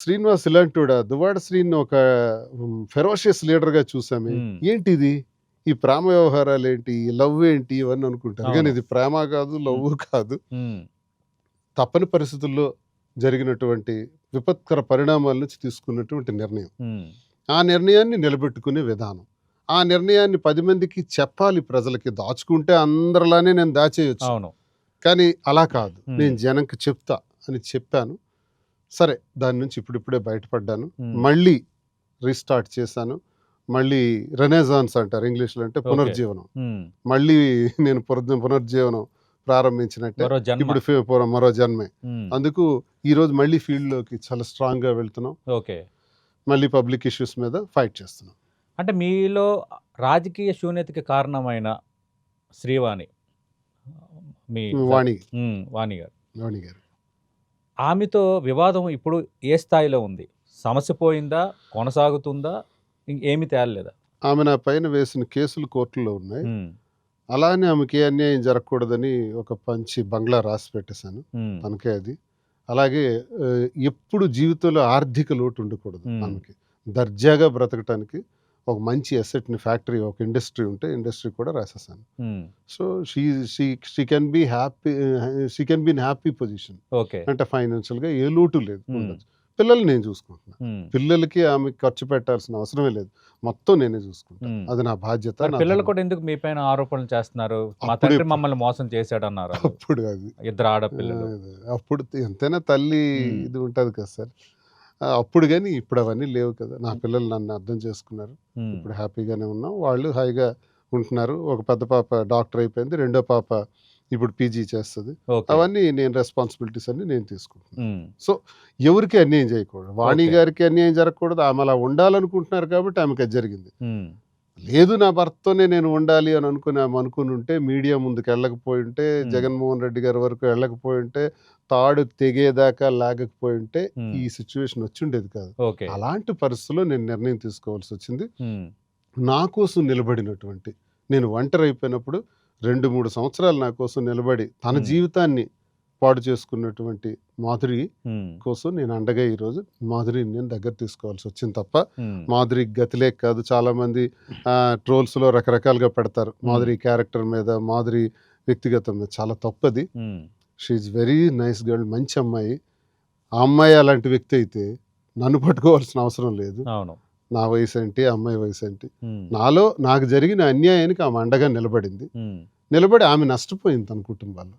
శ్రీనివాస్ ఇలాంటోడా? దువ్వాడ శ్రీని ఒక ఫెరోషియస్ లీడర్‌గా చూసామే. హ్మ్. ఏంటిది? ఈ ప్రేమ వ్యవహారాలేంటి? ఈ లవ్ ఏంటి? ఇవన్నీ అనుకుంటారు. గానీ అవును. ఇది ప్రేమ కాదు, హ్మ్. లవ్వు కాదు. హ్మ్. తప్పని పరిస్థితుల్లో జరిగినటువంటి విపత్కర పరిణామాల నుంచి తీసుకున్నటువంటి నిర్ణయం. హ్మ్. ఆ నిర్ణయాన్ని నిలబెట్టుకునే విధానం. ఆ నిర్ణయాన్ని 10 మందికి చెప్పాలి ప్రజలకి. దాచుకుంటే అందరిలానే నేను దాచేయొచ్చు. అవును. కానీ అలా కాదు. హ్మ్. నేను జనంకి చెప్తా అని చెప్పాను. సరే దాని నుంచి ఇప్పుడిప్పుడే బయటపడ్డాను. హ్మ్. మళ్ళీ రీస్టార్ట్ చేశాను. మళ్ళీ రెనెసాన్స్ అంటారు ఇంగ్లీష్‌లో అంటే ఓకే. పునర్జీవనం. హ్మ్. మళ్ళీ నేను పునర్జీవనం ప్రారంభించినట్టే. మరో జన్మ. ఇప్పుడు మరో జన్మే. హ్మ్. అందుకు ఈరోజు మళ్ళీ ఫీల్డ్‌లోకి చాలా స్ట్రాంగ్‌గా వెళ్తున్నాం. ఓకే. మళ్ళీ పబ్లిక్ ఇష్యూస్ మీద ఫైట్ చేస్తున్నాం. అంటే మీలో రాజకీయ శూన్యతకి కారణమైన శ్రీవాణి మీ వాణి, వాణి గారు. వాణి గారు. ఆమెతో వివాదం ఇప్పుడు ఏ స్థాయిలో ఉంది? సమస్య పోయిందా? కొనసాగుతుందా? ఏమి తేలలేదా? ఆమె నా పైన వేసిన కేసులు కోర్టులో ఉన్నాయి. హ్మ్. అలానే ఆమెకి ఏ అన్యాయం జరగకూడదని ఒక పంచి బంగ్లా రాసి పెట్టేశాను. హ్మ్. తనకే అది. అలాగే ఎప్పుడు జీవితంలో ఆర్థిక లోటు ఉండకూడదు హ్మ్. ఆమెకి. దర్జాగా బ్రతకటానికి ఒక మంచి అసెట్‌ని ఫ్యాక్టరీ ఒక ఇండస్ట్రీ ఉంటే ఇండస్ట్రీ కూడా రాసేసాను. హ్మ్. So, she she she can be happy she can be in happy position. Okay. అంటే ఫైనాన్షియల్‌గా ఏ లోటు లేదు. హ్మ్. ఉండొచ్చు. పిల్లల్ని నేను చూసుకుంటున్నా. హ్మ్. పిల్లలకి ఆమెకి ఖర్చు పెట్టాల్సిన అవసరమే లేదు. మొత్తం నేనే చూసుకుంటా. హ్మ్. అది నా బాధ్యత, మరి నా పిల్లలు ధర్మం. కూడా ఎందుకు మీ పైన ఆరోపణలు చేస్తున్నారు? మా తండ్రి అప్పుడెప్పుడు మమ్మల్ని మోసం చేశాడన్నారాళ్ళు. అప్పుడు అది. ఇద్దరు ఆడపిల్లలు. అదే. అప్పుడు ఎంతైనా తల్లి హ్మ్. ఇది ఉంటది కదా సార్. అప్పుడు గాని ఇప్పుడు అవన్నీ లేవు కదా! నా హ్మ్. పిల్లలు నన్ను అర్థం చేసుకున్నారు. హ్మ్. ఇప్పుడు హ్యాపీగానే ఉన్నాం. వాళ్ళు హాయిగా ఉంటున్నారు. ఒక పెద్ద పాప డాక్టర్ అయిపోయింది. రెండో పాప ఇప్పుడు పీజీ చేస్తది. ఓకే. అవన్నీ నేను రెస్పాన్సిబిలిటీస్ అన్నీ నేను తీసుకుంటున్నాను. హ్మ్. సో, ఎవరికీ అన్యాయం చేయకూడదు. వాణి ఓకే. గారికి అన్యాయం జరగకూడదు. ఆమె అలా ఉండాలనుకుంటున్నారు కాబట్టి ఆమెకది జరిగింది. హ్మ్. లేదు నా భర్తతోనే నేను ఉండాలి అని అనుకుని ఆమె అనుకునుంటే మీడియా ముందుకెళ్ళకపోయుంటే, హ్మ్. జగన్మోహన్ రెడ్డి గారి వరకు వెళ్ళకపోయుంటే, తాడు తెగేదాకా లాగకపోయుంటే, హ్మ్. ఈ సిట్యుయేషన్ వచ్చుండేది కాదు. ఓకే. అలాంటి పరిస్థితిలో నేను నిర్ణయం తీసుకోవాల్సొచ్చింది. హ్మ్. నా కోసం నిలబడినటువంటి నేను ఒంటరైపోయినప్పుడు 2, 3 సంవత్సరాలు నా కోసం నిలబడి, తన హ్మ్. జీవితాన్ని పాడు చేసుకున్నటువంటి మాధురి హ్మ్. కోసం నేను అండగా ఈరోజు మాధురిని నేను దగ్గర తీసుకోవాల్సొచ్చింది తప్ప, హ్మ్. మాధురికి గతిలేక కాదు. చాలామంది ట్రోల్స్‌లో రకరకాలుగా పెడతారు. హ్మ్. మాధురి క్యారెక్టర్ మీద, మాధురి వ్యక్తిగతం మీద. చాలా తప్పది. హ్మ్. She is very nice girl. మంచి అమ్మాయి. ఆ అమ్మాయి అలాంటి వ్యక్తి అయితే నన్ను పట్టుకోవాల్సిన అవసరం లేదు. అవును. నా వయసేంటి, ఆ అమ్మాయి వయసేంటి. హ్మ్. నాకు జరిగిన అన్యాయానికి ఆమె అండగా నిలబడింది. హ్మ్. నిలబడి ఆమె నష్టపోయింది తన కుటుంబాల్లో.